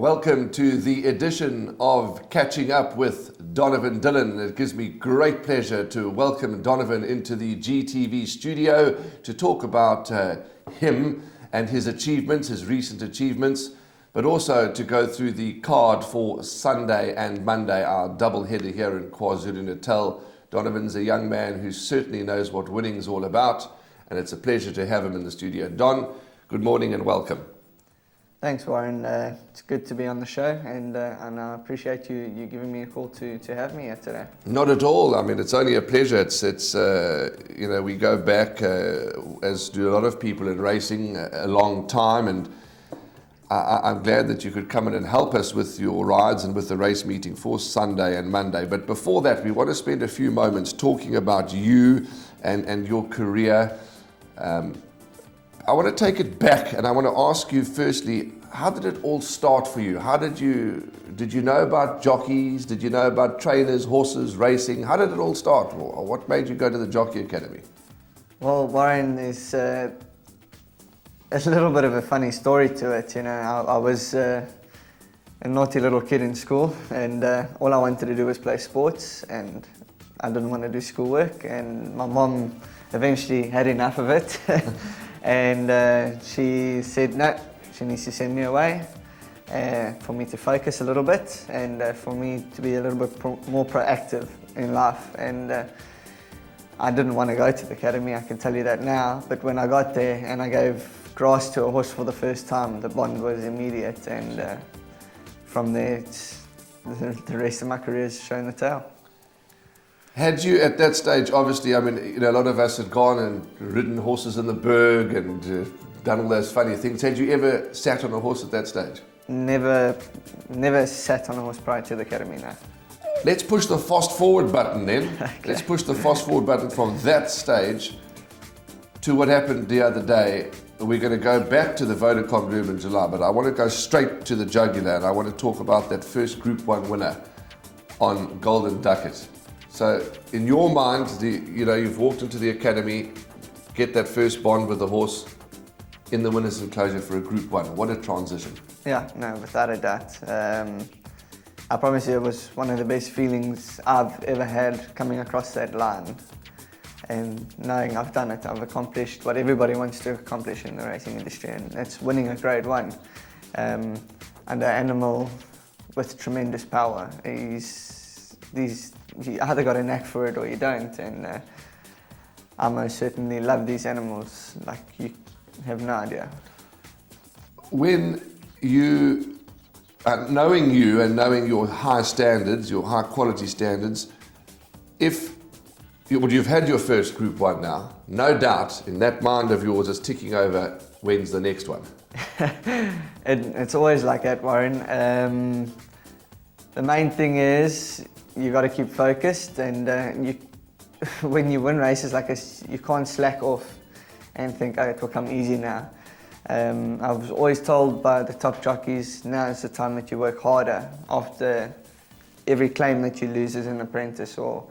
Welcome to the edition of Catching Up with Donovan Dillon. It gives me great pleasure to welcome Donovan into the GTV studio to talk about him and his achievements, his recent achievements, but also to go through the card for Sunday and Monday, our double header here in KwaZulu-Natal. Donovan's a young man who certainly knows what winning is all about, and it's a pleasure to have him in the studio. Don, good morning and welcome. Thanks, Warren. It's good to be on the show, and I appreciate you giving me a call to have me here today. Not at all. I mean, it's only a pleasure. It's we go back, as do a lot of people in racing, a long time, and I'm glad that you could come in and help us with your rides and with the race meeting for Sunday and Monday. But before that, we want to spend a few moments talking about you and your career. I want to take it back, and I want to ask you firstly, how did it all start for you? Did you know about jockeys? Did you know about trainers, horses, racing? How did it all start? Or what made you go to the Jockey Academy? Well, Warren, is a little bit of a funny story to it. You know, I was a naughty little kid in school, and all I wanted to do was play sports, and I didn't want to do schoolwork, and my mom eventually had enough of it. And she said no, she needs to send me away for me to focus a little bit and for me to be a little bit more proactive in life. And I didn't want to go to the academy, I can tell you that now. But when I got there and I gave grass to a horse for the first time, the bond was immediate. And from there, the rest of my career has shown the tail. Had you, at that stage, obviously, I mean, a lot of us had gone and ridden horses in the Berg and done all those funny things. Had you ever sat on a horse at that stage? Never sat on a horse prior to the academy, no. Let's push the fast forward button then. Okay. Let's push the fast forward button from that stage to what happened the other day. We're going to go back to the Vodacom Room in July, but I want to go straight to the jugular, and I want to talk about that first Group 1 winner on Golden Ducket. So, in your mind, you've walked into the academy, get that first bond with the horse in the winner's enclosure for a Group 1. What a transition. Yeah, no, without a doubt. I promise you it was one of the best feelings I've ever had coming across that line. And knowing I've done it, I've accomplished what everybody wants to accomplish in the racing industry, and that's winning a Grade 1. And an animal with tremendous power. You either got a knack for it or you don't, and I most certainly love these animals like you have no idea. When you, knowing you and knowing your high standards, your high quality standards, you've had your first Group 1 now, no doubt in that mind of yours is ticking over, when's the next one? It's always like that, Warren. The main thing is you got to keep focused, and when you win races like this, you can't slack off and think, oh, it will come easy now. I was always told by the top jockeys, now is the time that you work harder after every claim that you lose as an apprentice or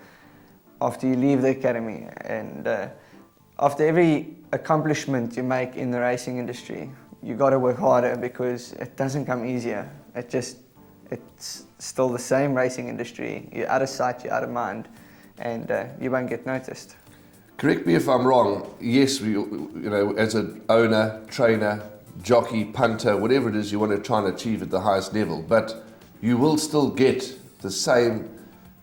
after you leave the academy. And after every accomplishment you make in the racing industry, you got to work harder because it doesn't come easier. It's still the same racing industry. You're out of sight, you're out of mind, and you won't get noticed. Correct me if I'm wrong. Yes, as an owner, trainer, jockey, punter, whatever it is you want to try and achieve at the highest level, but you will still get the same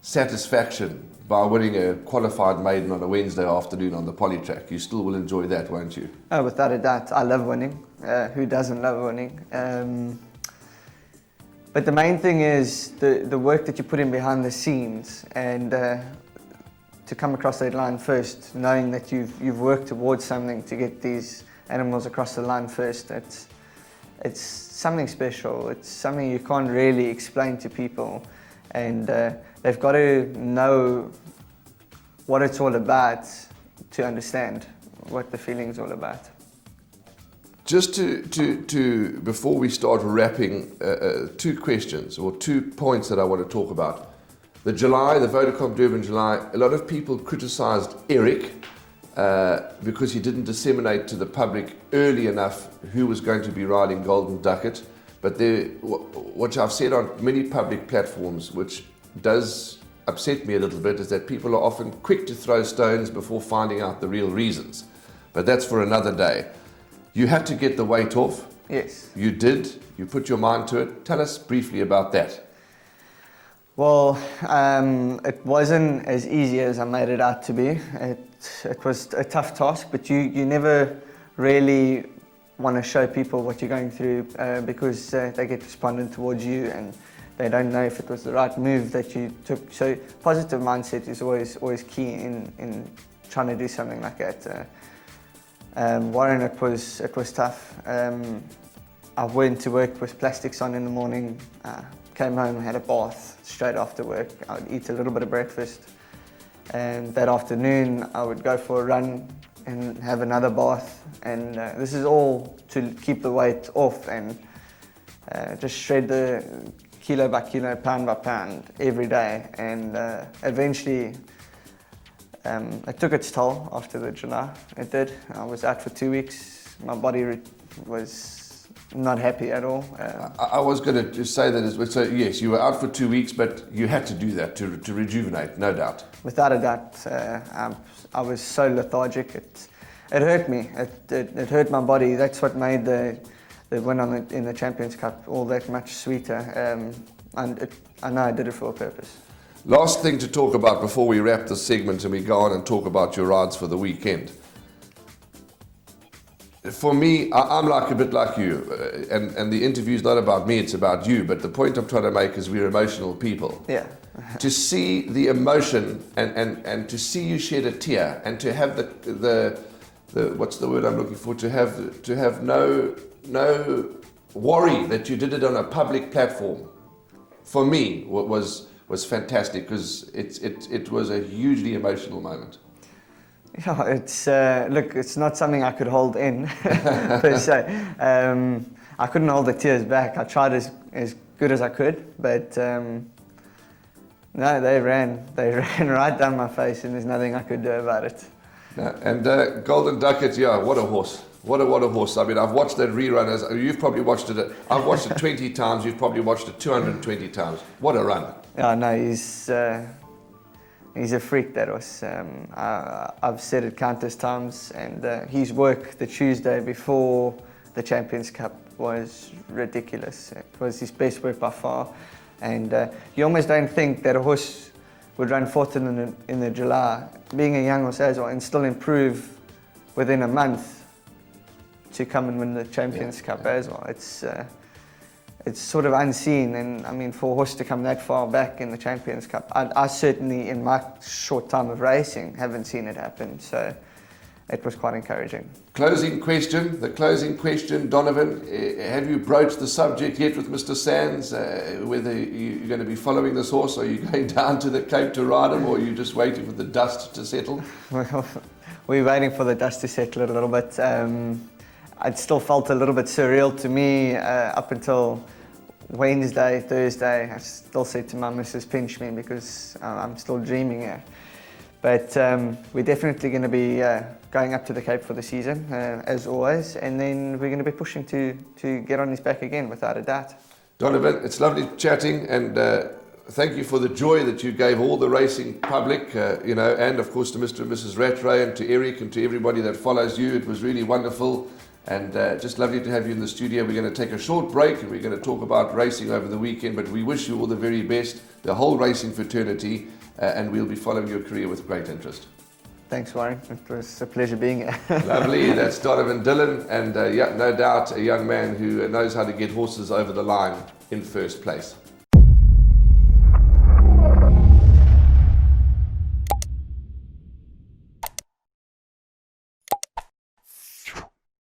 satisfaction by winning a qualified maiden on a Wednesday afternoon on the poly track. You still will enjoy that, won't you? Oh, without a doubt. I love winning. Who doesn't love winning? But the main thing is the work that you put in behind the scenes, and to come across that line first, knowing that you've worked towards something to get these animals across the line first. It's something special. It's something you can't really explain to people, and they've got to know what it's all about to understand what the feeling's all about. Just to before we start wrapping, two questions or 2 points that I want to talk about. The Vodacom Durban July, a lot of people criticised Eric because he didn't disseminate to the public early enough who was going to be riding Golden Ducket. But what I've said on many public platforms, which does upset me a little bit, is that people are often quick to throw stones before finding out the real reasons. But that's for another day. You had to get the weight off. Yes. You did. You put your mind to it. Tell us briefly about that. Well, it wasn't as easy as I made it out to be. It was a tough task, but you never really want to show people what you're going through because they get despondent towards you and they don't know if it was the right move that you took. So positive mindset is always key in trying to do something like that. Warren, it was tough. I went to work with plastics on in the morning, came home, had a bath straight after work. I would eat a little bit of breakfast, and that afternoon I would go for a run and have another bath. And this is all to keep the weight off and just shred the kilo by kilo, pound by pound every day. And eventually it took its toll after the July. It did. I was out for 2 weeks. My body was not happy at all. I was going to just say that as well. So yes, you were out for 2 weeks, but you had to do that to rejuvenate, no doubt. Without a doubt, I was so lethargic. It hurt me. It hurt my body. That's what made the win in the Champions Cup all that much sweeter. And I know I did it for a purpose. Last thing to talk about before we wrap this segment and we go on and talk about your rides for the weekend. For me, I'm like a bit like you, and the interview's not about me, it's about you, but the point I'm trying to make is we're emotional people. Yeah. To see the emotion and to see you shed a tear and to have the what's the word I'm looking for, to have no worry that you did it on a public platform, for me was fantastic, because it was a hugely emotional moment. Yeah, it's not something I could hold in per se. I couldn't hold the tears back. I tried as good as I could, but no, they ran right down my face, and there's nothing I could do about it. No, and Golden Ducket, yeah, what a horse. What a horse. I mean, I've watched that rerun. You've probably watched it. I've watched it 20 times. You've probably watched it 220 times. What a run. Yeah, no, he's a freak, that horse. I've said it countless times, and his work the Tuesday before the Champions Cup was ridiculous. It was his best work by far, and you almost don't think that a horse would run fourth in the July, being a young horse as well, and still improve within a month to come and win the Champions Cup as well. It's sort of unseen, and I mean, for a horse to come that far back in the Champions Cup, I certainly, in my short time of racing, haven't seen it happen, so it was quite encouraging. The closing question, Donovan, have you broached the subject yet with Mr. Sands, whether you're going to be following this horse, or are you going down to the Cape to ride him, or are you just waiting for the dust to settle? We're waiting for the dust to settle a little bit. It still felt a little bit surreal to me up until Wednesday, Thursday. I still said to my missus, pinch me, because I'm still dreaming here. But we're definitely going to be going up to the Cape for the season, as always, and then we're going to be pushing to get on his back again, without a doubt. Donovan, it's lovely chatting, and thank you for the joy that you gave all the racing public, and of course to Mr. and Mrs. Rattray, and to Eric, and to everybody that follows you. It was really wonderful. And just lovely to have you in the studio. We're going to take a short break, and we're going to talk about racing over the weekend, but we wish you all the very best, the whole racing fraternity, and we'll be following your career with great interest. Thanks, Warren. It was a pleasure being here. Lovely. That's Donovan Dillon, and no doubt a young man who knows how to get horses over the line in first place.